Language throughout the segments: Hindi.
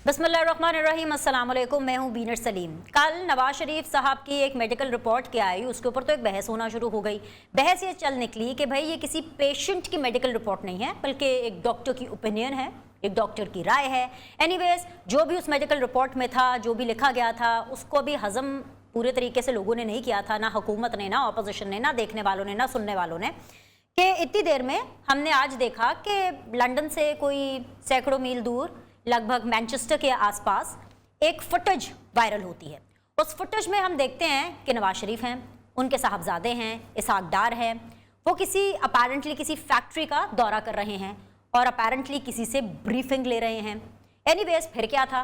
बिस्मिल्लाहिर्रहमानिर्रहीम, अस्सलाम वालेकुम। मैं हूँ बीनर सलीम। कल नवाज शरीफ साहब की एक मेडिकल रिपोर्ट के आई, उसके ऊपर तो एक बहस होना शुरू हो गई। बहस ये चल निकली कि भाई ये किसी पेशेंट की मेडिकल रिपोर्ट नहीं है, बल्कि एक डॉक्टर की ओपिनियन है, एक डॉक्टर की राय है। एनीवेज, जो भी उस मेडिकल रिपोर्ट में था, जो भी लिखा गया था, उसको भी हज़म पूरे तरीके से लोगों ने नहीं किया था, ना हुकूमत ने, ना अपोजिशन ने, ना देखने वालों ने, ना सुनने वालों ने। कि इतनी देर में हमने आज देखा कि लंदन से कोई सैकड़ों मील दूर, लगभग मैनचेस्टर के आसपास एक फुटेज वायरल होती है। उस फुटेज में हम देखते हैं कि नवाज शरीफ हैं, उनके साहबजादे हैं, इसहाक डार हैं, वो अपेरेंटली किसी फैक्ट्री का दौरा कर रहे हैं और अपेरेंटली किसी से ब्रीफिंग ले रहे हैं। एनीवेज, फिर क्या था?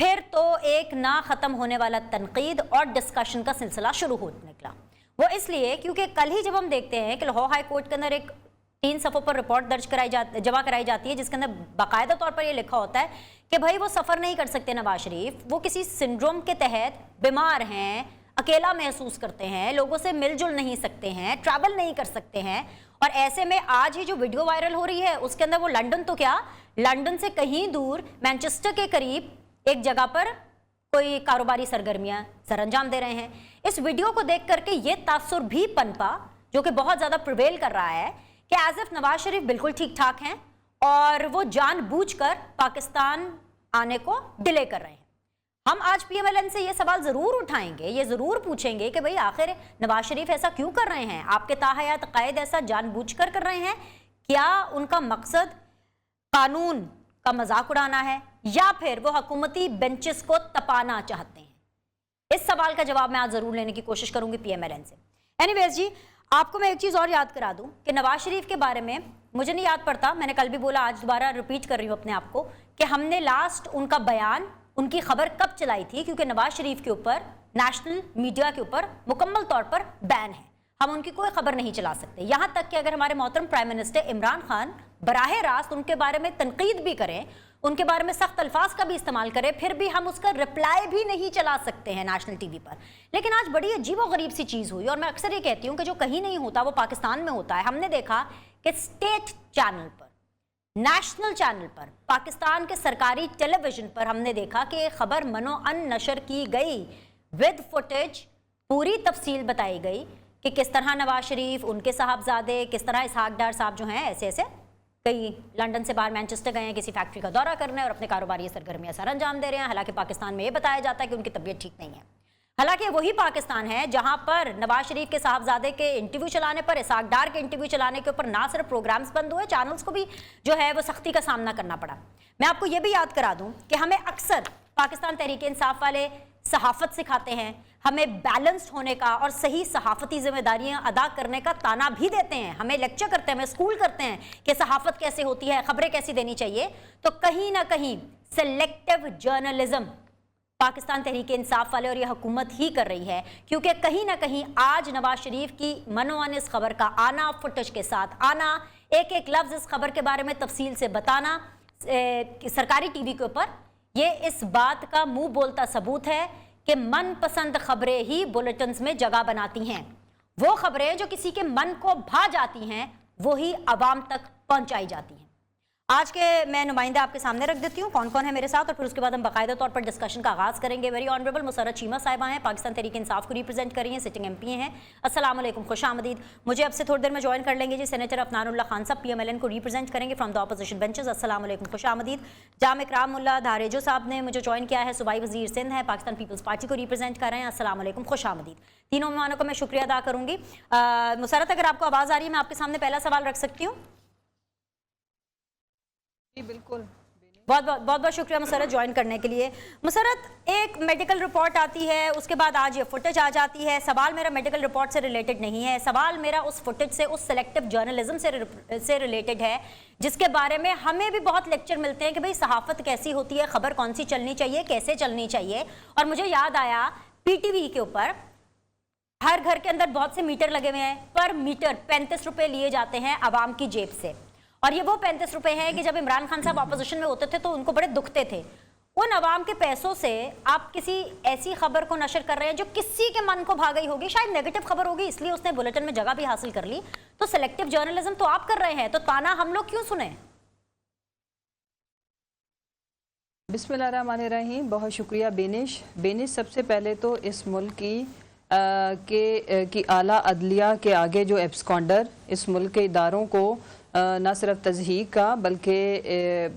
फिर तो एक ना ख़त्म होने वाला तनकीद और डिस्कशन का सिलसिला शुरू हो निकला। वो इसलिए क्योंकि कल ही जब हम देखते हैं कि लाहौर हाई कोर्ट के अंदर एक 3 सफ़ों पर रिपोर्ट जमा कराई जाती है, जिसके अंदर बाकायदा तौर पर यह लिखा होता है कि भाई वो सफ़र नहीं कर सकते नवाज शरीफ, वो किसी सिंड्रोम के तहत बीमार हैं, अकेला महसूस करते हैं, लोगों से मिलजुल नहीं सकते हैं, ट्रैवल नहीं कर सकते हैं। और ऐसे में आज ही जो वीडियो वायरल हो रही है उसके अंदर वो लंदन तो क्या, लंदन से कहीं दूर मैनचेस्टर के करीब एक जगह पर कोई कारोबारी सरगर्मियां सरअंजाम दे रहे हैं। इस वीडियो को देख करके ये तासुर भी पनपा, जो कि बहुत ज़्यादा प्रिवेल कर रहा है, कि एज इफ नवाज शरीफ बिल्कुल ठीक ठाक हैं और वो जानबूझकर पाकिस्तान आने को डिले कर रहे हैं। हम आज PMLN से ये सवाल ज़रूर उठाएंगे, ये ज़रूर पूछेंगे कि भाई आखिर नवाज शरीफ ऐसा क्यों कर रहे हैं? आपके ताहयात कायद ऐसा जानबूझकर कर रहे हैं? क्या उनका मकसद कानून का मजाक उड़ाना है या फिर वो हुकूमती बेंचेस को तपाना चाहते हैं? इस सवाल का जवाब मैं आज ज़रूर लेने की कोशिश करूंगी PMLN से। एनीवेज जी, आपको मैं एक चीज़ और याद करा दूं कि नवाज शरीफ के बारे में मुझे नहीं याद पड़ता, मैंने कल भी बोला, आज दोबारा रिपीट कर रही हूँ अपने आप को, कि हमने लास्ट उनका बयान, उनकी खबर कब चलाई थी, क्योंकि नवाज शरीफ के ऊपर नेशनल मीडिया के ऊपर मुकम्मल तौर पर बैन है। हम उनकी कोई खबर नहीं चला सकते। यहाँ तक कि अगर हमारे मोहतरम प्राइम मिनिस्टर इमरान खान बराह रास्त उनके बारे में तनकीद भी करें, उनके बारे में सख्त अल्फाज का भी इस्तेमाल करें, फिर भी हम उसका रिप्लाई भी नहीं चला सकते हैं नेशनल टीवी पर। लेकिन आज बड़ी अजीबोगरीब सी चीज़ हुई, और मैं अक्सर ये कहती हूँ कि जो कहीं नहीं होता वो पाकिस्तान में होता है। हमने देखा कि स्टेट चैनल पर, नेशनल चैनल पर, पाकिस्तान के सरकारी टेलीविजन पर हमने देखा कि खबर मनोअन नशर की गई विद फुटेज, पूरी तफसील बताई गई कि किस तरह नवाज शरीफ, उनके साहबजादे, किस तरह इसहाक डार साहब जो हैं ऐसे ऐसे कई लंदन से बाहर मैनचेस्टर गए हैं किसी फैक्ट्री का दौरा करने और अपने कारोबारी सरगर्मियां सर अंजाम दे रहे हैं। हालांकि पाकिस्तान में ये बताया जाता है कि उनकी तबीयत ठीक नहीं है। हालांकि वही पाकिस्तान है जहां पर नवाज शरीफ के साहबजादे के इंटरव्यू चलाने पर, इसहाक डार के इंटरव्यू चलाने के ऊपर ना सिर्फ प्रोग्राम्स बंद हुए, चैनल्स को भी जो है वो सख्ती का सामना करना पड़ा। मैं आपको ये भी याद करा दूं कि हमें अक्सर पाकिस्तान तहरीक इंसाफ वाले सहाफत सिखाते हैं, हमें बैलेंस्ड होने का और सही सहाफती जिम्मेदारियां अदा करने का ताना भी देते हैं, हमें लेक्चर करते हैं, हमें स्कूल करते हैं कि सहाफत कैसे होती है, खबरें कैसी देनी चाहिए। तो कहीं ना कहीं सेलेक्टिव जर्नलिज्म पाकिस्तान तहरीक इंसाफ वाले और यह हुकूमत ही कर रही है, क्योंकि कहीं ना कहीं आज नवाज शरीफ की मनोअन इस खबर का आना, फुटेज के साथ आना, एक एक लफ्ज़ इस खबर के बारे में तफसील से बताना सरकारी टीवी के ऊपर, ये इस बात का मुंह बोलता सबूत है कि मनपसंद खबरें ही बुलेटिन्स में जगह बनाती हैं। वो खबरें जो किसी के मन को भा जाती हैं वो ही आवाम तक पहुंचाई जाती हैं। आज के मैं नुमाइंदा आपके सामने रख देती हूँ कौन कौन है मेरे साथ, और फिर उसके बाद हम बाकायदा तौर पर डिस्कशन का आगाज़ करेंगे। वेरी ऑनरेबल मुसर्रत चीमा साहिबा हैं, पाकिस्तान तहरीक इंसाफ को रिप्रेजेंट कर रही हैं, सिटिंग MP हैं। अस्सलाम वालेकुम, खुश आमदीद। मुझे अब से थोड़ी देर में ज्वाइन कर लेंगे जी सेनेटर अफनानुल्लाह खान साहब, PMLN को रिप्रेजेंट करेंगे फ्रॉम द अपोजिशन बेंचेस। अस्सलाम वालेकुम, खुश आमदीद। जाम इकरामुल्लाह धारेजो साहब ने मुझे ज्वाइन किया है, सूबाई वज़ीर सिंध है, पाकिस्तान पीपल्स पार्टी को रिप्रेजेंट कर रहे हैं। अस्सलाम वालेकुम, खुश आमदीद। तीनों मेहमानों को मैं शुक्रिया अदा करूँगी। मुसर्रत, अगर आपको आवाज़ आ रही है, मैं आपके सामने पहला सवाल रख सकती हूँ? जी बिल्कुल, बहुत बहुत शुक्रिया मुसर्रत ज्वाइन करने के लिए। मुसर्रत, एक मेडिकल रिपोर्ट आती है, उसके बाद आज ये फुटेज आ जाती है। सवाल मेरा मेडिकल रिपोर्ट से रिलेटेड नहीं है, सवाल मेरा उस फुटेज से, उस सेलेक्टिव जर्नलिज्म से रिलेटेड है, जिसके बारे में हमें भी बहुत लेक्चर मिलते हैं कि भाई सहाफत कैसी होती है, खबर कौन सी चलनी चाहिए, कैसे चलनी चाहिए। और मुझे याद आया PTV के ऊपर हर घर के अंदर बहुत से मीटर लगे हुए हैं, पर मीटर 35 रुपये लिए जाते हैं आवाम की जेब से, और ये वो 35 रुपये हैं कि जब इमरान खान साहब अपोजिशन में होते थे तो उनको बड़े दुखते थे। उन अवाम के पैसों से आप किसी ऐसी खबर को नशर कर रहे हैं जो किसी के मन को भा गई होगी, शायद नेगेटिव खबर होगी, इसलिए उसने बुलेटिन में जगह भी हासिल कर ली। तो सेलेक्टिव जर्नलिज्म तो आप कर रहे हैं, तो ताना हम लोग क्यों सुने? बिस्मिल्लाहिर्रहमानिर्रहीम। बहुत शुक्रिया बेनिश। सबसे पहले तो इस मुल्क की आला अदलिया के आगे जो एब्सकॉन्डर इस मुल्क के इदारों को न सिर्फ तज़हीक का बल्कि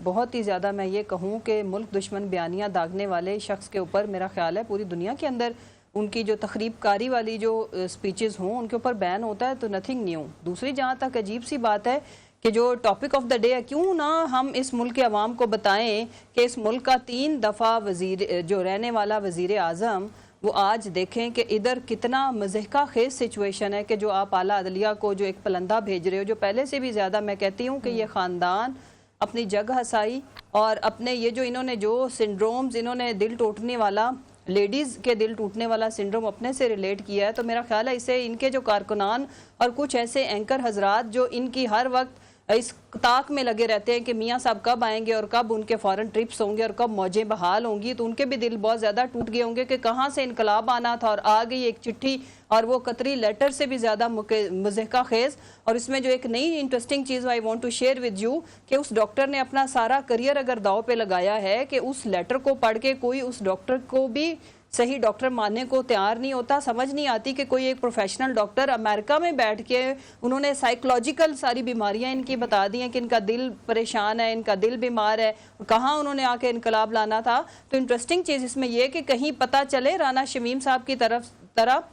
बहुत ही ज़्यादा मैं ये कहूँ कि मुल्क दुश्मन बयानियाँ दागने वाले शख्स के ऊपर मेरा ख्याल है पूरी दुनिया के अंदर उनकी जो तखरीबकारी वाली जो स्पीचेस हों उनके ऊपर बैन होता है, तो नथिंग न्यू। दूसरी जहाँ तक अजीब सी बात है कि जो टॉपिक ऑफ द डे है, क्यों ना हम इस मुल्क के अवाम को बताएं कि इस मुल्क का 3 दफ़ा वज़ीर जो रहने वाला वज़ीर आज़म वो आज देखें कि इधर कितना मज़हका खेज सिचुएशन है कि जो आप आला अदलिया को जो एक पलंदा भेज रहे हो, जो पहले से भी ज़्यादा मैं कहती हूँ कि ये ख़ानदान अपनी जग हसाई और अपने ये जो इन्होंने जो सिंड्रोम्स इन्होंने दिल टूटने वाला लेडीज़ के दिल टूटने वाला सिंड्रोम अपने से रिलेट किया है, तो मेरा ख्याल है इसे इनके जो कारकुनान और कुछ ऐसे एंकर हजरात जो इनकी हर वक्त इस ताक में लगे रहते हैं कि मियाँ साहब कब आएंगे और कब उनके फॉरेन ट्रिप्स होंगे और कब मौजें बहाल होंगी, तो उनके भी दिल बहुत ज़्यादा टूट गए होंगे कि कहाँ से इनकलाब आना था और आ गई एक चिट्ठी और वो कतरी लेटर से भी ज़्यादा मज़हका खेज़। और इसमें जो एक नई इंटरेस्टिंग चीज़ I want to share with you कि उस डॉक्टर ने अपना सारा करियर अगर दाव पे लगाया है कि उस लेटर को पढ़ के कोई उस डॉक्टर को भी सही डॉक्टर मानने को तैयार नहीं होता। समझ नहीं आती कि कोई एक प्रोफेशनल डॉक्टर अमेरिका में बैठ के उन्होंने साइकोलॉजिकल सारी बीमारियां इनकी बता दी हैं कि इनका दिल परेशान है, इनका दिल बीमार है, कहाँ उन्होंने आके इनकलाब लाना था। तो इंटरेस्टिंग चीज़ इसमें यह कि कहीं पता चले राना शमीम साहब की तरह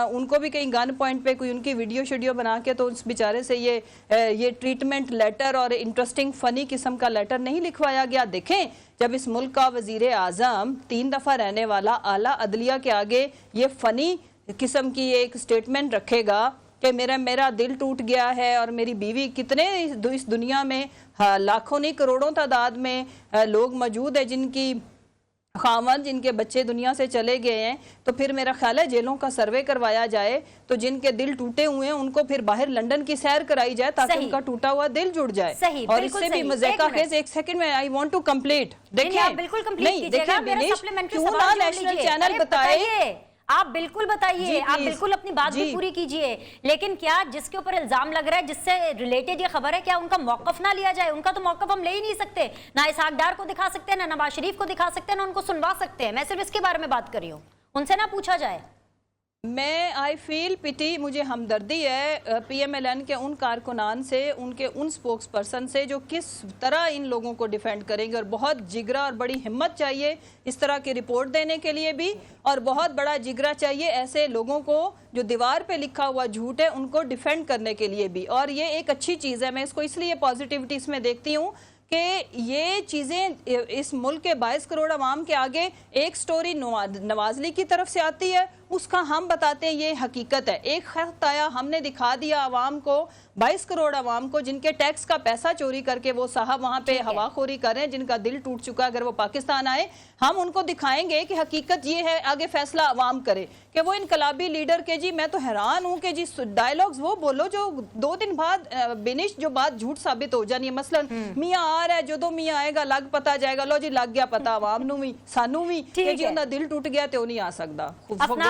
उनको भी कहीं गन पॉइंट पे कोई उनकी वीडियो शीडियो बना के तो उस बेचारे से ये ट्रीटमेंट लेटर और इंटरेस्टिंग फ़नी किस्म का लेटर नहीं लिखवाया गया। देखें, जब इस मुल्क का वज़ीर आज़म 3 दफ़ा रहने वाला आला अदलिया के आगे ये फ़नी किस्म की एक स्टेटमेंट रखेगा कि मेरा दिल टूट गया है और मेरी बीवी, कितने इस दुनिया में लाखों नहीं करोड़ों तादाद में लोग मौजूद है जिनकी खामन जिनके बच्चे दुनिया से चले गए हैं, तो फिर मेरा ख्याल है जेलों का सर्वे करवाया जाए तो जिनके दिल टूटे हुए हैं उनको फिर बाहर लंदन की सैर कराई जाए ताकि उनका टूटा हुआ दिल जुड़ जाए। और इससे भी मज़ेका खेज एक सेकंड में आई वांट टू कंप्लीट। देखिए बिल्कुल कंप्लीट देखिए बेनिश, क्यों ना नेशनल चैनल बताए, आप बिल्कुल बताइए, आप बिल्कुल अपनी बात भी पूरी कीजिए, लेकिन क्या जिसके ऊपर इल्जाम लग रहा है जिससे रिलेटेड ये खबर है, क्या उनका मौकफ ना लिया जाए? उनका तो मौकफ हम ले ही नहीं सकते, ना इसहाक डार को दिखा सकते हैं, ना नवाज शरीफ को दिखा सकते हैं, ना उनको सुनवा सकते हैं। मैं सिर्फ इसके बारे में बात कर रही हूँ, उनसे ना पूछा जाए। मैं आई फील पिटी, मुझे हमदर्दी है PMLN के उन कारकुनान से, उनके उन स्पोक्स पर्सन से जो किस तरह इन लोगों को डिफेंड करेंगे। और बहुत जिगरा और बड़ी हिम्मत चाहिए इस तरह की रिपोर्ट देने के लिए भी, और बहुत बड़ा जिगरा चाहिए ऐसे लोगों को जो दीवार पे लिखा हुआ झूठ है उनको डिफेंड करने के लिए भी। और ये एक अच्छी चीज़ है, मैं इसको इसलिए पॉजिटिविटी इसमें देखती हूँ कि ये चीज़ें इस मुल्क के 22 करोड़ अवाम के आगे एक स्टोरी नवाज लीग की तरफ से आती है, उसका हम बताते हैं ये हकीकत है। एक खत आया, हमने दिखा दिया अवाम को, 22 करोड़ अवाम को जिनके टैक्स का पैसा चोरी करके वो साहब वहाँ पे हवाखोरी कर रहे हैं, जिनका दिल टूट चुका है। अगर वो पाकिस्तान आए हम उनको दिखाएंगे कि हकीकत ये है, आगे फैसला अवाम करे कि वो इनकलाबी लीडर के जी। मैं तो हैरान हूँ कि जी डायलॉग्स वो बोलो जो 2 दिन बाद बेनिश जो बात झूठ साबित हो जानी है। मसलन मियाँ आ रहा है, जो दो मियाँ आएगा लग पता जाएगा, लो जी लग गया पता अवाम नू भी सानू भी कि जी उनका दिल टूट गया तो नहीं आ सकता।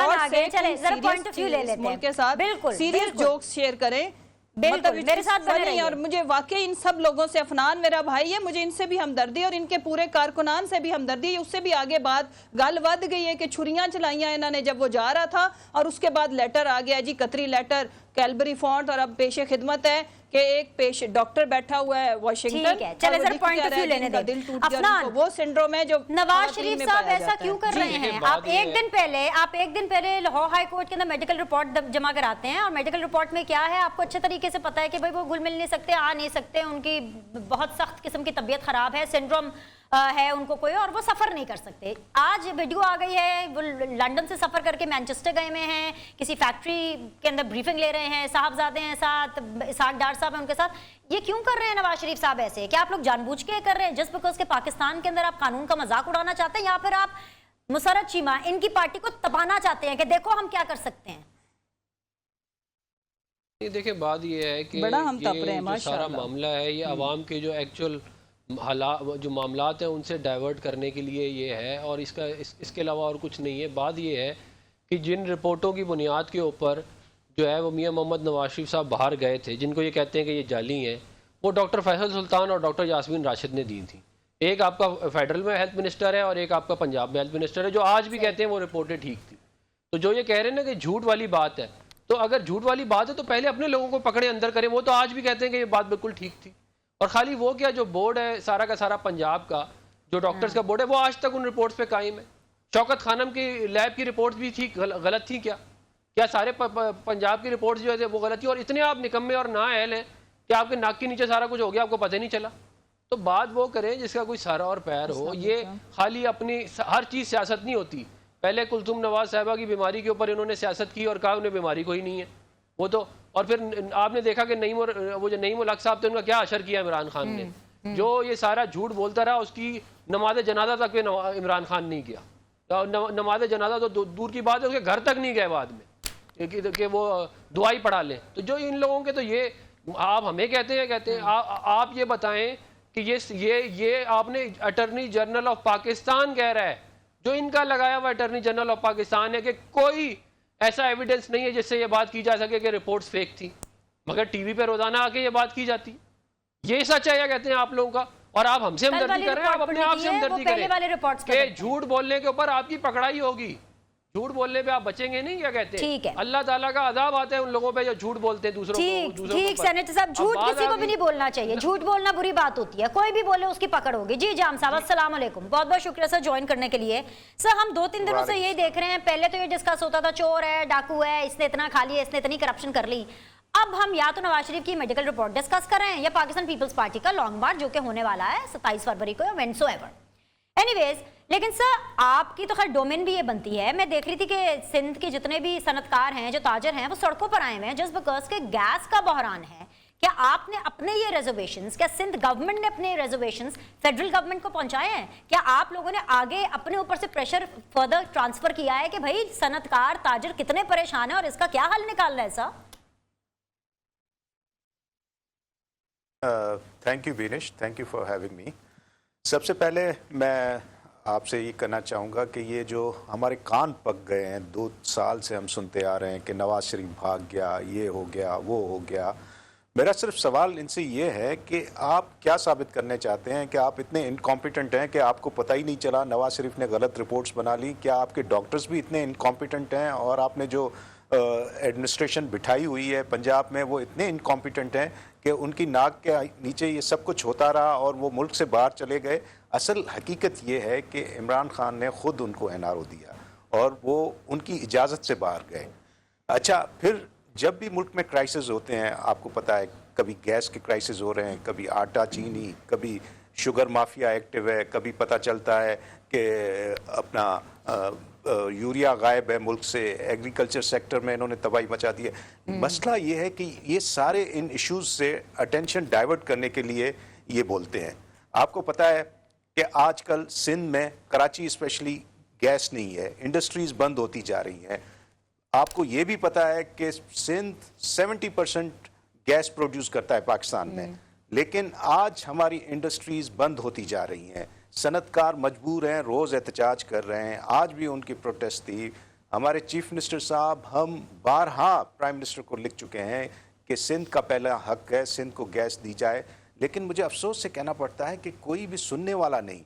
मुल्क के साथ सीरियस जोक्स शेयर करें, मतलब मेरे साथ बने। और मुझे वाकई इन सब लोगों से, अफनान मेरा भाई है, मुझे इनसे भी हमदर्दी और इनके पूरे कारकुनान से भी हमदर्दी। उससे भी आगे बात गल वध गई है कि छुरियां चलाइयां इन्होंने जब वो जा रहा था, और उसके बाद लेटर आ गया जी, कतरी लेटर, कैलबरी फॉन्ट, और अब पेशे खिदमत है कि एक डॉक्टर बैठा हुआ है वाशिंगटन। चले जरा पॉइंट ऑफ व्यू लेने दे। दिल टूट गया, वो सिंड्रोम है जो नवाज शरीफ साहब ऐसा क्यों कर रहे हैं? आप एक दिन पहले लाहौर हाई कोर्ट के अंदर मेडिकल रिपोर्ट जमा कराते हैं, और मेडिकल रिपोर्ट में क्या है आपको अच्छे तरीके से पता है कि भाई वो घुल मिल नहीं सकते, आ नहीं सकते, उनकी बहुत सख्त किस्म की तबीयत खराब है, सिंड्रोम है उनको कोई, और वो सफर नहीं कर सकते। आज वीडियो आ गई है, वो लंदन से सफर करके मैनचेस्टर गए हुए हैं, किसी फैक्ट्री के अंदर ब्रीफिंग ले रहे हैं, साहबजादे हैं साथ, इसहाक डार साहब हैं उनके साथ। ये क्यों कर रहे हैं नवाज शरीफ साहब ऐसे? क्या आप लोग जानबूझ के कर रहे हैं जस्ट बिकॉज के पाकिस्तान के अंदर आप कानून का मजाक उड़ाना चाहते हैं, या फिर आप मुसर्रत चीमा इनकी पार्टी को तपाना चाहते हैं कि देखो हम क्या कर सकते हैं? देखिए बात ये है कि बड़ा हम तप रहे हैं, जो सारा मामला है ये आवाम के जो एक्चुअल जो मामलात हैं उनसे डाइवर्ट करने के लिए ये है, और इसके अलावा और कुछ नहीं है। बात ये है कि जिन रिपोर्टों की बुनियाद के ऊपर जो है वो मियां मोहम्मद नवाज शरीफ साहब बाहर गए थे, जिनको ये कहते हैं कि ये जाली हैं, वो डॉक्टर फैसल सुल्तान और डॉक्टर यास्मीन राशिद ने दी थी। एक आपका फेडरल में हेल्थ मिनिस्टर है और एक आपका पंजाब में हेल्थ मिनिस्टर है, जो आज भी कहते हैं वो रिपोर्टें ठीक थी। तो जो ये कह रहे हैं ना कि झूठ वाली बात है, तो अगर झूठ वाली बात है तो पहले अपने लोगों को पकड़े अंदर करें। वो तो आज भी कहते हैं कि ये बात बिल्कुल ठीक थी। और खाली वो क्या, जो बोर्ड है सारा का सारा पंजाब का, जो डॉक्टर्स का बोर्ड है, वो आज तक उन रिपोर्ट्स पे कायम है। शौकत खानम की लैब की रिपोर्ट्स भी थी, गलत थी क्या सारे पंजाब की रिपोर्ट्स जो है वो गलत थी? और इतने आप निकम्मे और नाअहल हैं कि आपके नाक के नीचे सारा कुछ हो गया, आपको पता ही नहीं चला। तो बात वो करें जिसका कोई सारा और पैर हो। ये खाली अपनी हर चीज़ सियासत नहीं होती। पहले कुलथुम नवाज साहिबा की बीमारी के ऊपर इन्होंने सियासत की और कहा उन्हें बीमारी कोई नहीं है वो तो। और फिर आपने देखा कि वो जो नईम उल हक साहब थे, उनका क्या असर किया इमरान खान ने। जो ये सारा झूठ बोलता रहा, उसकी नमाज जनाजा तक इमरान खान नहीं किया। नमाज जनाजा तो दूर की बात है, उसके घर तक नहीं गए बाद में कि वो दुआई पढ़ा लें। तो जो इन लोगों के, तो ये आप हमें कहते हैं आप ये बताएं कि ये आपने अटर्नी जनरल ऑफ पाकिस्तान कह रहा है, जो इनका लगाया हुआ अटर्नी जनरल ऑफ पाकिस्तान है, कि कोई ऐसा एविडेंस नहीं है जिससे ये बात की जा सके कि रिपोर्ट्स फेक थी, मगर टीवी पे रोजाना आके ये बात की जाती। ये सच है या कहते हैं आप लोगों का? और आप हमसे हमदर्दी कर रहे हैं, आप अपने आप से हमदर्दी करें कि झूठ बोलने के ऊपर आपकी पकड़ाई होगी। झूठ बोलने पे आप बचेंगे नहीं, क्या कहते हैं? ठीक है, अल्लाह ताला का अजाब आता है उन लोगों पे जो झूठ बोलते हैं दूसरों को। ठीक सेनेटर साहब, झूठ किसी को भी नहीं बोलना चाहिए। झूठ बोलना बुरी बात होती है, कोई भी बोले उसकी पकड़ होगी। जी जाम साहब, अस्सलाम वालेकुम, बहुत बहुत शुक्रिया सर ज्वाइन करने के लिए। सर हम 2-3 दिनों से यही देख रहे हैं, पहले तो ये डिस्कस होता था चोर है, डाकू है, इसने इतना खा लिया, इसने इतनी करप्शन कर ली। अब हम या तो नवाज शरीफ की मेडिकल रिपोर्ट डिस्कस कर रहे हैं या पाकिस्तान पीपल्स पार्टी का लॉन्ग मार्च जो कि होने वाला है 27 फरवरी को, वेंसो एवर। एनीवेज, लेकिन सर आपकी तो खैर डोमेन भी ये बनती है। मैं देख रही थी कि सिंध के जितने भी सनतकार हैं, जो ताजर हैं, वो सड़कों पर आए हुए हैं जस्ट बिकॉज के गैस का बहरान है। क्या आपने अपने ये रिजर्वेशंस, क्या सिंध गवर्नमेंट ने अपने रिजर्वेशंस फेडरल गवर्नमेंट को पहुंचाए हैं? क्या आप लोगों ने आगे अपने ऊपर से प्रेशर फर्दर ट्रांसफर किया है कि भाई सनतकार ताजर कितने परेशान है और इसका क्या हल निकालना है? Sir thank you Vinesh, thank you for having me. सबसे पहले मैं आपसे ये कहना चाहूँगा कि ये जो हमारे कान पक गए हैं, 2 साल से हम सुनते आ रहे हैं कि नवाज शरीफ भाग गया, ये हो गया, वो हो गया। मेरा सिर्फ सवाल इनसे ये है कि आप क्या साबित करने चाहते हैं? कि आप इतने इनकॉम्पिटेंट हैं कि आपको पता ही नहीं चला नवाज शरीफ ने गलत रिपोर्ट्स बना ली? क्या आपके डॉक्टर्स भी इतने इनकॉम्पिटेंट हैं और आपने जो एडमिनिस्ट्रेशन बिठाई हुई है पंजाब में वो इतने इनकॉम्पिटेंट हैं कि उनकी नाक के नीचे ये सब कुछ होता रहा और वो मुल्क से बाहर चले गए? असल हकीकत ये है कि इमरान खान ने ख़ुद उनको एनआरओ दिया और वो उनकी इजाज़त से बाहर गए। अच्छा, फिर जब भी मुल्क में क्राइसिस होते हैं, आपको पता है कभी गैस के क्राइसिस हो रहे हैं, कभी आटा चीनी, कभी शुगर माफिया एक्टिव है, कभी पता चलता है कि अपना यूरिया गायब है मुल्क से, एग्रीकल्चर सेक्टर में इन्होंने तबाही मचा दी है। मसला ये है कि ये सारे इन इश्यूज से अटेंशन डाइवर्ट करने के लिए ये बोलते हैं। आपको पता है कि आजकल सिंध में, कराची स्पेशली, गैस नहीं है, इंडस्ट्रीज बंद होती जा रही हैं। आपको ये भी पता है कि सिंध 70% गैस प्रोड्यूस करता है पाकिस्तान में, लेकिन आज हमारी इंडस्ट्रीज बंद होती जा रही हैं। सनतकार मजबूर हैं, रोज़ एहतजाज कर रहे हैं। आज भी उनकी प्रोटेस्ट थी। हमारे चीफ मिनिस्टर साहब, हम बारहा प्राइम मिनिस्टर को लिख चुके हैं कि सिंध का पहला हक है, सिंध को गैस दी जाए। लेकिन मुझे अफसोस से कहना पड़ता है कि कोई भी सुनने वाला नहीं,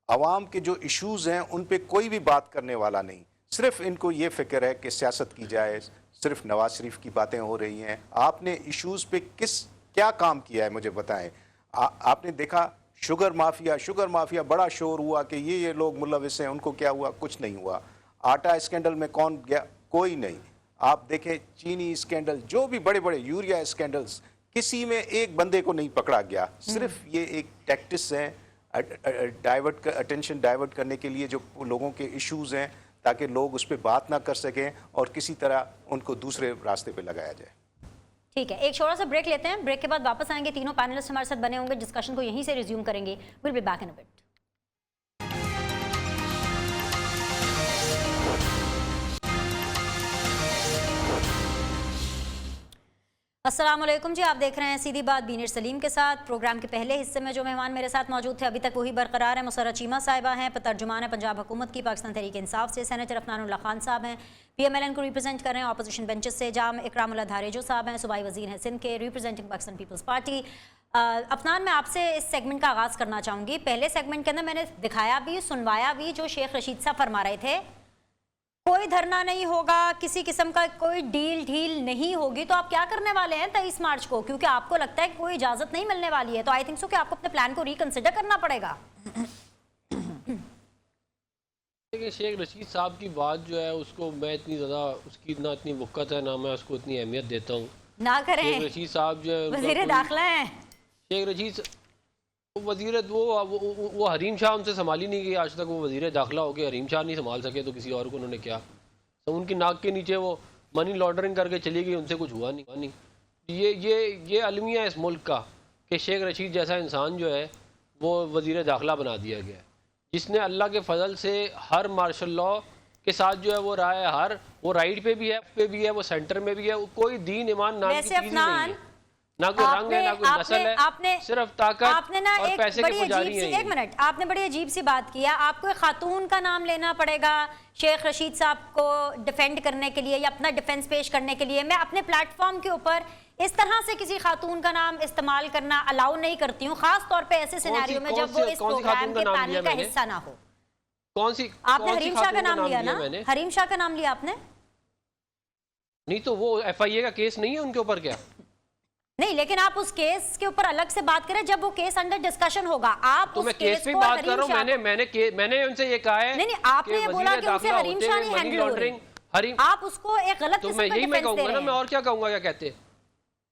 आवाम के जो इश्यूज़ हैं उन पे कोई भी बात करने वाला नहीं। सिर्फ इनको ये फिक्र है कि सियासत की जाए, सिर्फ नवाज शरीफ की बातें हो रही हैं। आपने इश्यूज़ पे क्या काम किया है मुझे बताएं। आपने देखा शुगर माफिया बड़ा शोर हुआ कि ये लोग मुलविस हैं, उनको क्या हुआ? कुछ नहीं हुआ। आटा स्कैंडल में कौन गया? कोई नहीं। आप देखें चीनी स्कैंडल, जो भी बड़े बड़े यूरिया स्कैंडल्स, किसी में एक बंदे को नहीं पकड़ा गया। सिर्फ ये एक टैक्टिस है अटेंशन डाइवर्ट करने के लिए, जो लोगों के इश्यूज़ हैं, ताकि लोग उस पर बात ना कर सकें और किसी तरह उनको दूसरे रास्ते पे लगाया जाए। ठीक है, एक छोटा सा ब्रेक लेते हैं। ब्रेक के बाद वापस आएंगे, तीनों पैनलिस्ट हमारे साथ बने होंगे, डिस्कशन को यहीं से रिज्यूम करेंगे। Will be back in a bit. अस्सलाम वालेकुम जी, आप देख रहे हैं सीधी बात बीनीर सलीम के साथ। प्रोग्राम के पहले हिस्से में जो मेहमान मेरे साथ मौजूद थे अभी तक वही बरकरार है। मुसर्रत चीमा साहिबा हैं, तर्जुमान है पंजाब हुकूमत की पाकिस्तान तहरीक इंसाफ से। सेनेटर अफनानुल्लाह खान साहब हैं, PMLN को रिप्रेजेंट कर रहे हैं ऑपोजिशन बेंचेस से। जाम इकरामुल्लाह धारेजो साहब हैं, सूबाई वजीर हैं सिंध के, representing Pakistan peoples party. Afnan, मैं आपसे इस सेगमेंट का आगाज करना चाहूंगी। पहले सेगमेंट के अंदर मैंने दिखाया भी, सुनवाया भी, जो शेख रशीद साहब फरमा रहे थे कोई धरना नहीं होगा, किसी किस्म का कोई डील ढील नहीं होगी। तो आप क्या करने वाले हैं 23 मार्च को? क्योंकि आपको लगता है कि कोई इजाजत नहीं मिलने वाली है, तो आई थिंक सो कि आपको अपने प्लान को रिकंसिडर करना पड़ेगा। लेकिन शेख रशीद साहब की बात जो है उसको मैं इतनी ज़्यादा उसकी ना इतनी वक़्त है ना मैं उसको इतनी अहमियत देता हूँ। ना करें, शेख रशीद साहब जो है वज़ीर दाखिला है। शेख रशीद वज़ीर वो हरीम शाह उनसे संभाली नहीं गई आज तक। वो वज़ीर दाखिला होकर हरीम शाह नहीं संभाल सके तो किसी और को उन्होंने क्या, तो उनकी नाक के नीचे वो मनी लॉन्ड्रिंग करके चली गई, उनसे कुछ हुआ नहीं। ये अलमिया इस मुल्क का कि शेख रशीद जैसा इंसान जो है वो वज़ीर दाखिला बना दिया गया है, जिसने अल्लाह के फजल से हर मार्शल लॉ के साथ जो है वो राय, हर वो राइट पे भी है, वो सेंटर में भी है। कोई दीन ईमान नाम की चीज ही नहीं है, ना कोई रंग है, ना कोई नस्ल है, सिर्फ ताकत और पैसे के पुजारी हैं। एक मिनट, आपने बड़ी अजीब सी बात किया। आपको एक खातून का नाम लेना पड़ेगा शेख रशीद साहब को डिफेंड करने के लिए या अपना डिफेंस पेश करने के लिए। मैं अपने प्लेटफॉर्म के ऊपर इस तरह से किसी खातून का नाम इस्तेमाल करना अलाउ नहीं करती हूँ, खास तौर पे ऐसे सिनेरियो में जब वो इस प्रोग्राम के पैनल का हिस्सा ना हो। कौन सी? आपने हरीम शाह का नाम लिया ना? हरीम शाह का नाम लिया आपने? नहीं तो वो FIA का केस नहीं है उनके ऊपर क्या? नहीं, लेकिन आप उस केस के ऊपर अलग से बात करें जब वो केस अंडर डिस्कशन होगा। आप तो मैं केस पे बात कर रहा हूँ। मैंने उनसे ये कहा है। नहीं, आपने ये बोला कि उनसे हरीम शाह नहीं हैंडल हो रही। आप उसको एक गलत तो मैं यही मैं कहूंगा ना, मैं और क्या कहूंगा, क्या कहते?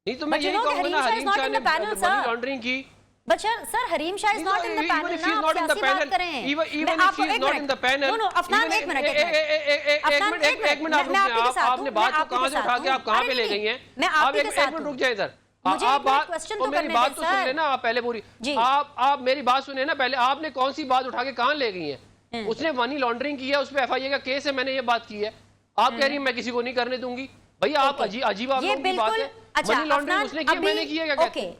नहीं तो मैं यही कहूंगा ना, हरीम शाह ने मनी लॉन्ड्रिंग की। But sir, Harim Shah is not in the panel. Even if she is not in the panel, even if she is not in the panel, no, Afnan एक मिनट, एक मिनट, आपने बात को कहाँ से उठा के आप कहाँ पे ले गई हैं? मैं आपके साथ एक मिनट रुक जाए इधर। मुझे आप क्वेश्चन तो मेरी बात तो सुन लेना आप पहले पूरी। आप मेरी बात सुने ना पहले। आपने कौन सी बात उठा के कहाँ ले गई है? उसने मनी लॉन्ड्रिंग की है, उस पर FIA का केस है, मैंने ये बात की है। आप कह रही है मैं किसी को नहीं करने दूंगी। भैया आप अजीब आप लोगों की बात है। मनी लॉन्ड्रिंग उसने किया, मैंने किया, क्या कहते हैं?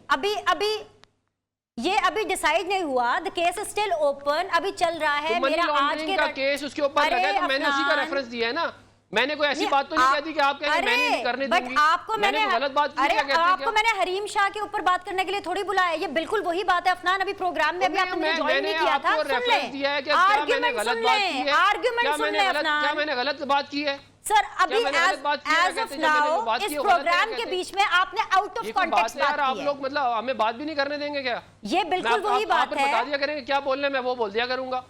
ये अभी डिसाइड नहीं हुआ, the case is still open, अभी चल रहा है। तो मेरा आज के केस उसके ऊपर लगा तो मैंने उसी का रेफरेंस दिया है ना। मैंने कोई ऐसी बात तो नहीं कहती कि आप कह रहे हैं मैंने नहीं करने दूंगी। आपको मैंने गलत बात की, क्या कहते हैं? आपको मैंने हरीम शाह के ऊपर बात करने के लिए थोड़ी बुलाया। ये बिल्कुल वही बात है अफनान, अभी प्रोग्राम में अभी आपने ज्वाइन नहीं किया था। सुन ले, आर्गुमेंट सुन ले, आर्गुमेंट सुन ले अफनान। क्या मैंने गलत बात की है? सर अभी एज ऑफ नाउ इस प्रोग्राम के बीच में आपने आउट ऑफ कॉन्टेक्स्ट बात की है। आप लोग मतलब हमें बात भी नहीं करने देंगे क्या? ये बिल्कुल वही बात है। बता दिया करेंगे क्या बोलने में, वो बोल दिया करूंगा।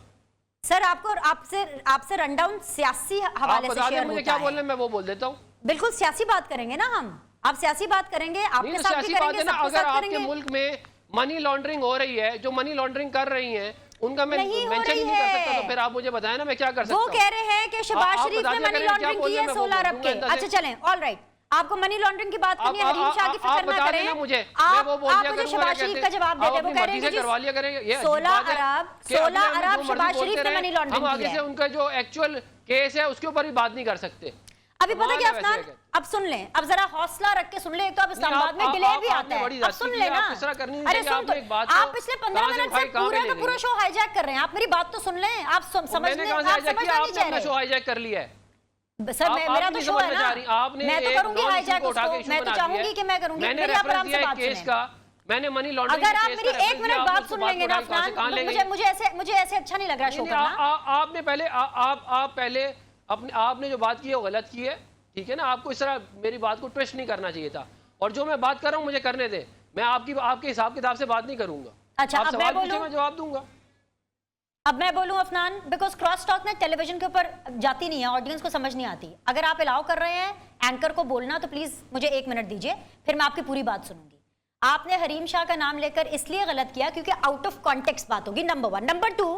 सर आपको आपसे रनडाउन सियासी हवाले से शेयर मुझे क्या बोलने में वो बोल देता हूँ। बिल्कुल सियासी बात करेंगे ना हम, आप सियासी बात करेंगे, आपके साथ भी करेंगे, सबके साथ करेंगे। आपके मुल्क में मनी लॉन्ड्रिंग हो रही है, जो मनी लॉन्ड्रिंग कर रही है उनका मैं मेंशन ही नहीं कर सकता, तो फिर आप मुझे बताएं ना मैं क्या कर सकता हूं। वो कह रहे हैं कि शहबाज शरीफ ने मनी लॉन्ड्रिंग की है 16 अरब के। अच्छा चलें, ऑलराइट, आपको मनी लॉन्ड्रिंग की बात करनी है, हरीम शाह की फिक्र ना करें। आप मुझे शहबाज शरीफ का जवाब दे दें। वो कह रहे हैं 16 अरब शहबाज शरीफ ने मनी लॉन्ड्रिंग की है। हम आगे से उनका जो एक्चुअल केस है उसके ऊपर भी बात नहीं कर सकते। अभी पता क्या अफनान, अब सुन लें, अब जरा हौसला रख के सुन ले। एक तो अब इस्लामाबाद में डिले भी आता है, अब सुन लेना। अरे सुन तो, आप पिछले 15 मिनट से पूरा का पूरा शो हाईजैक कर रहे हैं। आप मेरी बात तो सुन लें, आप समझना नहीं चाह रहे। शो हाईजैक कर लिया है सर, मेरा तो शो है ना, मैं तो करूंगी हाईजैक उसको, मैं तो चाहूंगी कि मैं करूंगी। मैंने रेफरेंस दिया है केस का, मैंने मनी लॉन्ड्रिंग अगर आप मेरी एक मिनट बात सुन लेंगे ना अफनान, मुझे ऐसे अच्छा नहीं लग रहा शो करना। आपने पहले आप पहले अपने आपने जो बात की है वो गलत की है, ठीक है ना। आपको इस तरह मेरी बात को ट्विस्ट नहीं करना चाहिए था। और जो मैं बात कर रहा हूँ मुझे करने दे, मैं आपके हिसाब किताब से बात नहीं करूंगा। अच्छा, आप सवाल पूछे मैं जवाब दूंगा। अब मैं बोलूं अफनान, बिकॉज क्रॉस टॉक ना टेलीविजन के ऊपर जाती नहीं है, ऑडियंस को समझ नहीं आती। अगर आप अलाउ कर रहे हैं एंकर को बोलना तो प्लीज मुझे 1 मिनट दीजिए, फिर मैं आपकी पूरी बात सुनूंगी। आपने हरीम शाह का नाम लेकर इसलिए गलत किया क्योंकि आउट ऑफ कॉन्टेक्स्ट बात होगी, नंबर 1। नंबर 2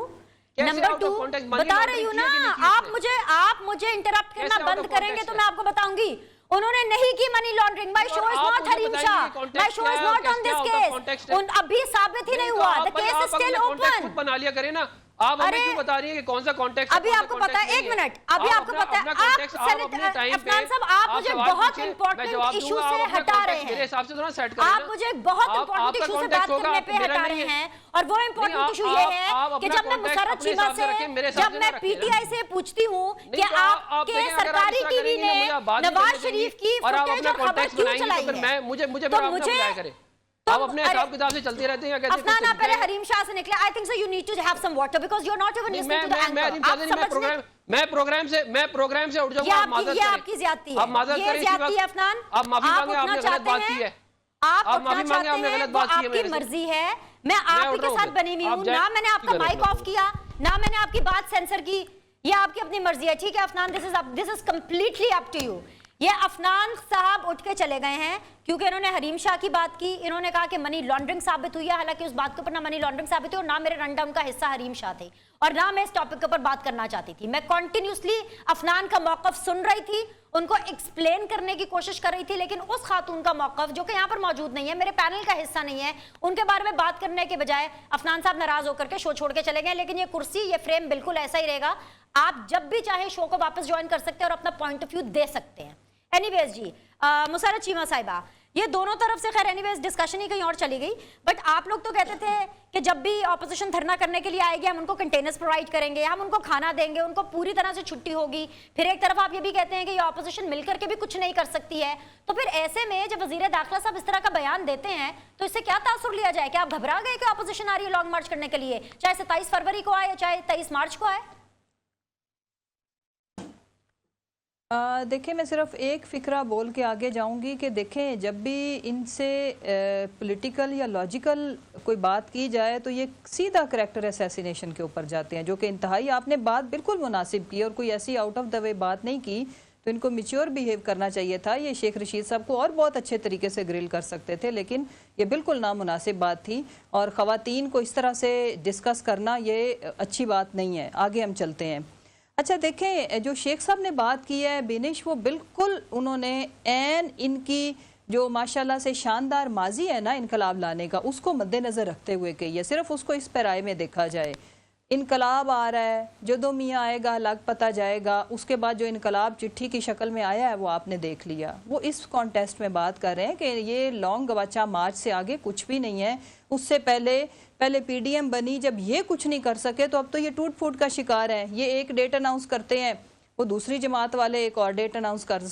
बता रही हूँ ना, आप मुझे इंटरप्ट करना बंद करेंगे तो मैं आपको बताऊंगी। उन्होंने नहीं की money laundering. My show is not Hareem Shah, my show is not on this case. अभी साबित ही नहीं हुआ, the case is still open. बना लिया करें ना, आप हमें क्यों बता रही है कि कौन सा कॉन्टेक्स्ट? अभी आपको पता है, 1 मिनट, अभी आपको पता है, अफनान साहब आप मुझे बहुत इंपॉर्टेंट इशू से हटा रहे हैं। मेरे हिसाब से थोड़ा सेट करें, आप मुझे बहुत इंपॉर्टेंट इशू से बात करने पे हटा रहे हैं। और वो इंपॉर्टेंट इशू ये है कि जब मैं मुसर्रत चीमा से, जब मैं PTI से पूछती हूँ कि आपके सरकारी टीवी ने नवाज शरीफ की फुटेज और खबर क्यों चलाई है, मुझे आप अपने हिसाब किताब से चलते रहते हैं या कैसे? अफनान, आप पहले हरीम शाह से निकले। I think so you need to have some water because you are not even listening to the anchor. मैं प्रोग्राम से उठ जाऊंगा। आप माजरत ये आपकी ज्यादती है। आप माजरत ये करें इसी ज्यादती है वक्त। अफनान। आप माफी मांगे, आपने गलत बात की है। आप माफी उठना मांगे, चाहते आपने हैं, गलत वो बात की है आपकी मेरे से। मर्जी है। मैं आप ही उठ के रहा साथ हूँ बनी हुई फिर। हूँ आप जाएं, ना। मैंने आपका की माइक गलत ऑफ किया ना मैंने आपकी बात सेंसर की। ये आपकी अपनी मर्जी है, ठीक है Afnan? This is completely up to you. ये अफनान साहब उठ के चले गए हैं क्योंकि इन्होंने हरीम शाह की बात की। इन्होंने कहा कि मनी लॉन्ड्रिंग साबित हुई है, हालांकि उस बात के ऊपर ना मनी लॉन्ड्रिंग साबित हुई और ना मेरे रन डाउन का हिस्सा हरीम शाह थे और ना मैं इस टॉपिक के ऊपर बात करना चाहती थी। मैं कॉन्टिन्यूसली अफनान का मौकफ सुन रही थी, उनको एक्सप्लेन करने की कोशिश कर रही थी, लेकिन उस खातून का मौकफ जो कि यहाँ पर मौजूद नहीं है, मेरे पैनल का हिस्सा नहीं है, उनके बारे में बात करने के बजाय अफनान साहब नाराज होकर के शो छोड़ के चले गए। लेकिन ये कुर्सी, ये फ्रेम बिल्कुल ऐसा ही रहेगा। आप जब भी चाहे शो को वापस ज्वाइन कर सकते हैं और अपना पॉइंट ऑफ व्यू दे सकते हैं। एनीवेज जी, मुसरत चीमा साहिबा, ये दोनों तरफ से खैर एनीवेज डिस्कशन ही कहीं और चली गई, बट आप लोग तो कहते थे कि जब भी ऑपोजिशन धरना करने के लिए आएगी हम उनको कंटेनर्स प्रोवाइड करेंगे, हम उनको खाना देंगे, उनको पूरी तरह से छुट्टी होगी। फिर एक तरफ आप ये भी कहते हैं कि ये ऑपोजिशन मिलकर के भी कुछ नहीं कर सकती है। तो फिर ऐसे में जब वजीर दाखिला साहब इस तरह का बयान देते हैं तो इससे क्या तासुर लिया जाए? क्या आप घबरा गए कि ऑपोजिशन आ रही है लॉन्ग मार्च करने के लिए, चाहे 27 फरवरी को आए या चाहे 23 मार्च को आए? देखिए, मैं सिर्फ एक फ़िक्रा बोल के आगे जाऊंगी कि देखें, जब भी इनसे पॉलिटिकल या लॉजिकल कोई बात की जाए तो ये सीधा करैक्टर असैसिनेशन के ऊपर जाते हैं, जो कि इंतहाई आपने बात बिल्कुल मुनासिब की और कोई ऐसी आउट ऑफ द वे बात नहीं की। तो इनको मैच्योर बिहेव करना चाहिए था। ये शेख रशीद साहब को और बहुत अच्छे तरीके से ग्रिल कर सकते थे, लेकिन ये बिल्कुल नामुनासिब बात थी और ख़वातीन को इस तरह से डिस्कस करना ये अच्छी बात नहीं है। आगे हम चलते हैं। अच्छा देखें, जो शेख साहब ने बात की है बिनिश, वो बिल्कुल उन्होंने एन इनकी जो माशाल्लाह से शानदार माजी है ना इनकलाब लाने का, उसको मद्देनज़र रखते हुए कही है। सिर्फ उसको इस पैराए में देखा जाए, इनकलाब आ रहा है, जदों मियाँ आएगा लग पता जाएगा। उसके बाद जो इनकलाब चिट्ठी की शक्ल में आया है वो आपने देख लिया। वो इस कॉन्टेस्ट में बात कर रहे हैं कि ये लॉन्ग गवाचा मार्च से आगे कुछ भी नहीं है। उससे पहले पीडीएम बनी, जब ये कुछ नहीं कर सके तो अब तो ये टूट फूट का शिकार है। ये एक डेट अनाउंस करते हैं, वो दूसरी जमात वाले एक और डेट अनाउंस कर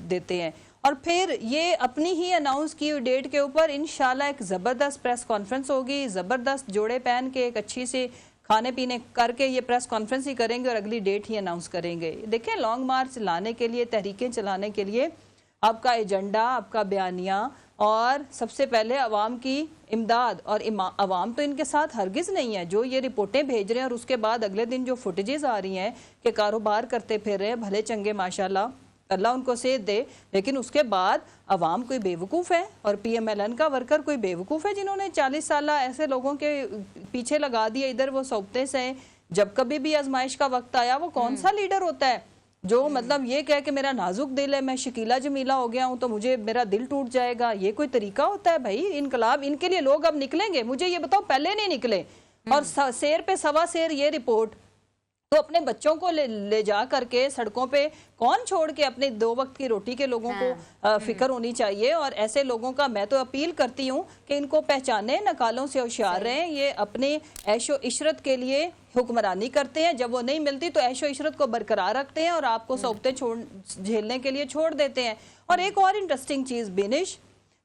देते हैं और फिर ये अपनी ही अनाउंस की हुई डेट के ऊपर इंशाल्लाह एक ज़बरदस्त प्रेस कॉन्फ्रेंस होगी। ज़बरदस्त जोड़े पहन के एक अच्छी सी खाने पीने करके ये प्रेस कॉन्फ्रेंस ही करेंगे और अगली डेट ही अनाउंस करेंगे। देखें, लॉन्ग मार्च लाने के लिए, तहरीकें चलाने के लिए आपका एजेंडा, आपका बयानिया और सबसे पहले अवाम की इमदाद, और अवाम तो इनके साथ हरगिज़ नहीं है। जो ये रिपोर्टें भेज रहे हैं और उसके बाद अगले दिन जो फुटेजेस आ रही हैं कि कारोबार करते फिर रहे हैं, भले चंगे माशाल्लाह, अल्लाह उनको सेहत दे, लेकिन उसके बाद अवाम कोई बेवकूफ़ है और PMLN का वर्कर कोई बेवकूफ़ है जिन्होंने 40 साल ऐसे लोगों के पीछे लगा दिए। इधर वो सौंपते से जब कभी भी आजमाइश का वक्त आया, वो कौन सा लीडर होता है जो मतलब ये कह के मेरा नाजुक दिल है, मैं शकीला जमीला हो गया हूँ तो मुझे मेरा दिल टूट जाएगा? ये कोई तरीका होता है? भाई इनकलाब, इनके लिए लोग अब निकलेंगे। मुझे ये बताओ, पहले नहीं निकले और शेर पे सवा शेर ये रिपोर्ट, तो अपने बच्चों को ले जा करके सड़कों पे कौन छोड़ के? अपने 2 वक्त की रोटी के लोगों को फिक्र होनी चाहिए। और ऐसे लोगों का मैं तो अपील करती हूँ कि इनको पहचाने, नकालों से होशियार रहें। ये अपने ऐशो इशरत के लिए हुक्मरानी करते हैं, जब वो नहीं मिलती तो ऐशो इशरत को बरकरार रखते हैं और आपको सौंपते झेलने के लिए छोड़ देते हैं। और एक और इंटरेस्टिंग चीज़ बिनिश,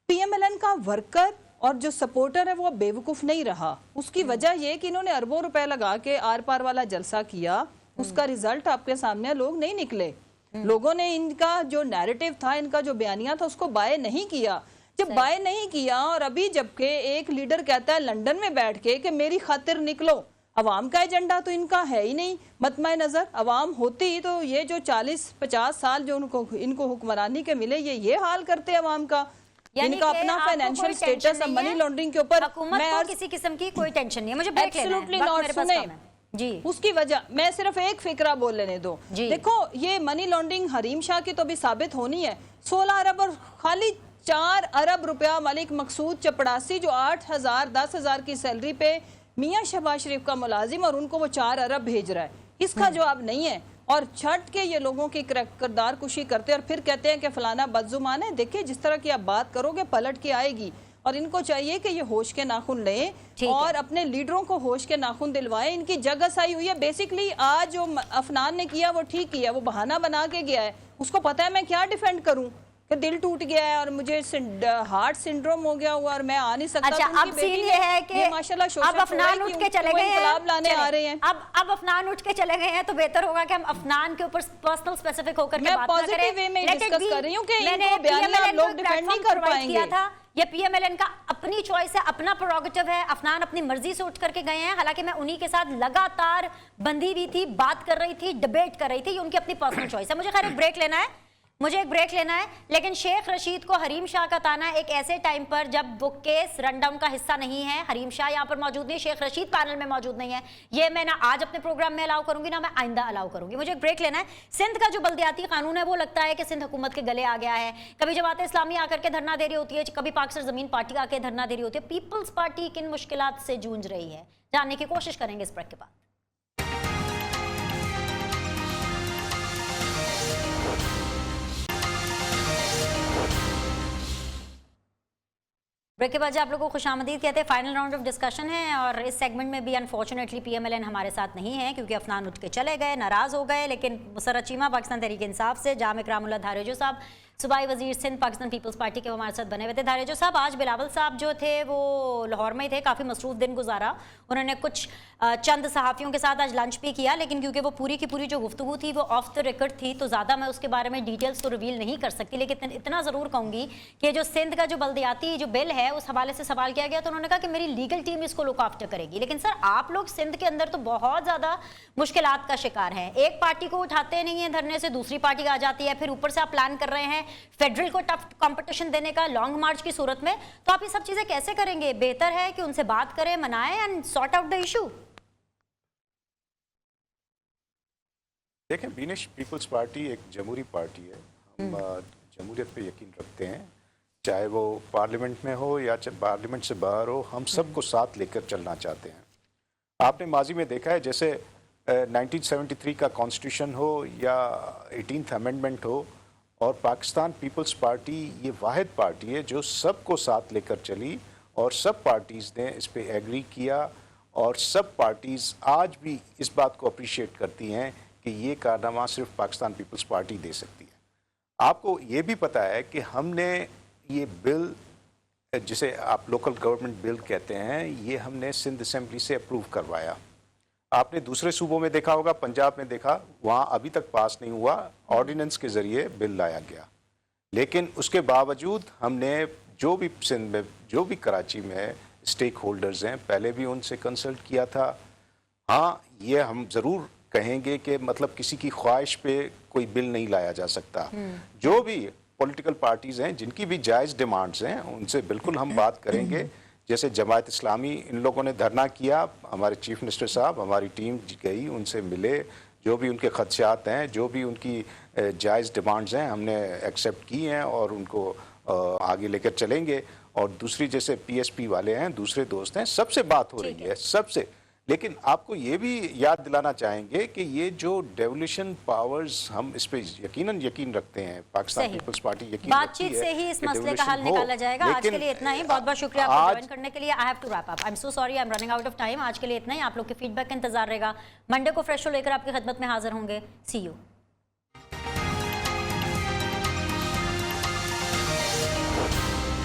PMLN का वर्कर और जो सपोर्टर है वो बेवकूफ़ नहीं रहा। उसकी वजह ये कि इन्होंने अरबों रुपए लगा के आर पार वाला जलसा किया, उसका रिजल्ट आपके सामने, लोग नहीं निकले। लोगों ने इनका जो नैरेटिव था, इनका जो बयानिया था, उसको बाय नहीं किया। जब बाय नहीं किया और अभी जबकि एक लीडर कहता है लंदन में बैठ के कि मेरी खातिर निकलो, अवाम का एजेंडा तो इनका है ही नहीं मतमाय नज़र। अवाम होती तो ये जो 40-50 साल जो इनको हुक्मरानी के मिले, ये हाल करते अवाम का। इनका अपना फाइनेंशियल स्टेटस, मनी लॉन्ड्रिंग के ऊपर मैं किसी किस्म की कोई टेंशन नहीं है। मुझे ब्रेक लेना है, मेरे पास काम है जी। उसकी वजह मैं सिर्फ एक फिक्रा बोल लेने दो। देखो, ये मनी लॉन्ड्रिंग हरीम शाह की तो भी साबित होनी है। 16 अरब और खाली 4 अरब रुपया मलिक मकसूद चपड़ासी, जो 8,000 10,000 की सैलरी पे मियाँ शहबाज शरीफ का मुलाजिम, और उनको वो 4 अरब भेज रहा है, इसका जवाब नहीं है। और छट के ये लोगों की किरदार कुशी करते हैं और फिर कहते हैं कि फलाना बदजुबान है। देखिए, जिस तरह की आप बात करोगे पलट के आएगी, और इनको चाहिए कि ये होश के नाखून लें और अपने लीडरों को होश के नाखून दिलवाएं। इनकी जगह सही हुई है। बेसिकली आज जो अफनान ने किया वो ठीक किया, वो बहाना बना के गया है। उसको पता है मैं क्या डिफेंड करूं, कि दिल टूट गया है और मुझे हार्ट सिंड्रोम हो गया हुआ और मैं आ नहीं सकता। अच्छा, तो अब सीन ये है कि माशाल्लाह अब अफनान उठ के चले गए हैं, लाने आ रहे हैं। अब अफनान उठ के चले गए हैं तो बेहतर होगा कि हम अफनान के ऊपर पर्सनल स्पेसिफिक होकर के बात ना करें। पॉजिटिव वे में डिस्कस कर रही हूं कि मैंने इनको बयानिया लोग डिफेंड नहीं कर पाएंगे। था ये पीएमएलएन का अपनी चॉइस है, अपना प्रोरोगेटिव है, अफनान अपनी मर्जी से उठ करके गए हैं। हालांकि मैं उन्हीं के साथ लगातार बंधी हुई थी, बात कर रही थी, डिबेट कर रही थी, ये उनकी अपनी पर्सनल चॉइस है। मुझे खैर एक ब्रेक लेना है, लेकिन शेख रशीद को हरीम शाह का ताना एक ऐसे टाइम पर जब वो केस रनडाउन का हिस्सा नहीं है, हरीम शाह यहाँ पर मौजूद नहीं, शेख रशीद पैनल में मौजूद नहीं है, ये मैं ना आज अपने प्रोग्राम में अलाउ करूंगी ना मैं आइंदा अलाउ करूंगी। मुझे एक ब्रेक लेना है। सिंध का जो बल्दियाती कानून है वो लगता है कि सिंध हुकूमत के गले आ गया है। कभी जमात इस्लामी आकर के धरना दे रही होती है, कभी पाकिस्तान जमीन पार्टी आकर धरना दे रही होती है। पीपल्स पार्टी किन मुश्किलात से जूझ रही है, जानने की कोशिश करेंगे इस ब्रेक के बाद। ब्रेक के बाद आप लोगों को खुशामदीद कहते हैं। फाइनल राउंड ऑफ डिस्कशन है और इस सेगमेंट में भी अनफॉर्चुनेटली पीएमएलएन हमारे साथ नहीं है क्योंकि अफनान उठ के चले गए, नाराज हो गए। लेकिन मुसर्रत चीमा पाकिस्तान तहरीक इंसाफ से, जाम इकरामुल्लाह धारेजो साहब सूबाई वजीर सिंध पाकिस्तान पीपल्स पार्टी के हमारे साथ बने हुए थे। धारेजो साहब, आज बिलावल साहब जो थे वो लाहौर में ही थे, काफ़ी मसरूफ दिन गुजारा। उन्होंने कुछ चंद सहाफ़ियों के साथ आज लंच भी किया, लेकिन क्योंकि वो पूरी की पूरी जो गुफ्तगू थी वो ऑफ द रिकॉर्ड थी तो ज़्यादा मैं उसके बारे में डिटेल्स तो रिवील नहीं कर सकती। लेकिन इतना ज़रूर कहूँगी कि जो सिंध का जो बल्दियाती जो बिल है उस हवाले से सवाल किया गया तो उन्होंने कहा कि मेरी लीगल टीम इसको लुक आफ्टर करेगी। लेकिन सर, आप लोग सिंध के अंदर तो बहुत ज़्यादा मुश्किलात का शिकार हैं। एक पार्टी को उठाते नहीं है धरने से, दूसरी पार्टी आ जाती है, फिर ऊपर से आप प्लान कर रहे हैं फेडरल को टफ कंपटीशन देने का लॉन्ग मार्च की सूरत में, तो आप ये सब चीजें कैसे करेंगे? बेहतर है कि उनसे बात करें, मनाएं and sort out the issue. देखें, बीनिश पीपल्स पार्टी एक जमहूरी पार्टी है। हम जमहूरियत पे यकीन रखते हैं, चाहे वो पार्लियामेंट में हो या चाहे पार्लियामेंट से बाहर हो, हम सबको साथ लेकर चलना चाहते हैं। आपने माजी में देखा है, जैसे 1973 का कॉन्स्टिट्यूशन हो या 18th अमेंडमेंट हो, और पाकिस्तान पीपल्स पार्टी ये वाहिद पार्टी है जो सबको साथ लेकर चली और सब पार्टीज़ ने इस पे एग्री किया और सब पार्टीज़ आज भी इस बात को अप्रिशिएट करती हैं कि ये कारनामा सिर्फ पाकिस्तान पीपल्स पार्टी दे सकती है। आपको ये भी पता है कि हमने ये बिल, जिसे आप लोकल गवर्नमेंट बिल कहते हैं, ये हमने सिंध असेंबली से अप्रूव करवाया। आपने दूसरे सूबों में देखा होगा, पंजाब में देखा, वहाँ अभी तक पास नहीं हुआ, ऑर्डिनेंस के ज़रिए बिल लाया गया। लेकिन उसके बावजूद हमने जो भी सिंध में, जो भी कराची में स्टेक होल्डर्स हैं, पहले भी उनसे कंसल्ट किया था। हाँ, ये हम ज़रूर कहेंगे कि मतलब किसी की ख्वाहिश पे कोई बिल नहीं लाया जा सकता। जो भी पॉलिटिकल पार्टीज़ हैं जिनकी भी जायज़ डिमांड्स हैं उनसे बिल्कुल हम बात करेंगे। जैसे जमात इस्लामी, इन लोगों ने धरना किया, हमारे चीफ मिनिस्टर साहब, हमारी टीम गई, उनसे मिले, जो भी उनके खदशात हैं, जो भी उनकी जायज़ डिमांड्स हैं, हमने एक्सेप्ट की हैं और उनको आगे लेकर चलेंगे। और दूसरी जैसे पीएसपी वाले हैं, दूसरे दोस्त हैं, सबसे बात हो रही है, सबसे। लेकिन आपको ये भी याद दिलाना चाहेंगे कि ये जो डेवोल्यूशन पावर्स, हम इस पे यकीन रखते हैं, पाकिस्तान पीपल्स पार्टी यकीन बातचीत से ही इस मसले का हल निकाला जाएगा। आज के लिए इतना ही, बहुत बहुत शुक्रिया आपको ज्वाइन करने के लिए। I have to wrap up, I am so sorry, I am running out of time. आज के लिए इतना ही, आप लोग के फीडबैक का इंतजार रहेगा। मंडे को फ्रेश शो लेकर आपकी खिदमत में हाजिर होंगे। सी यू।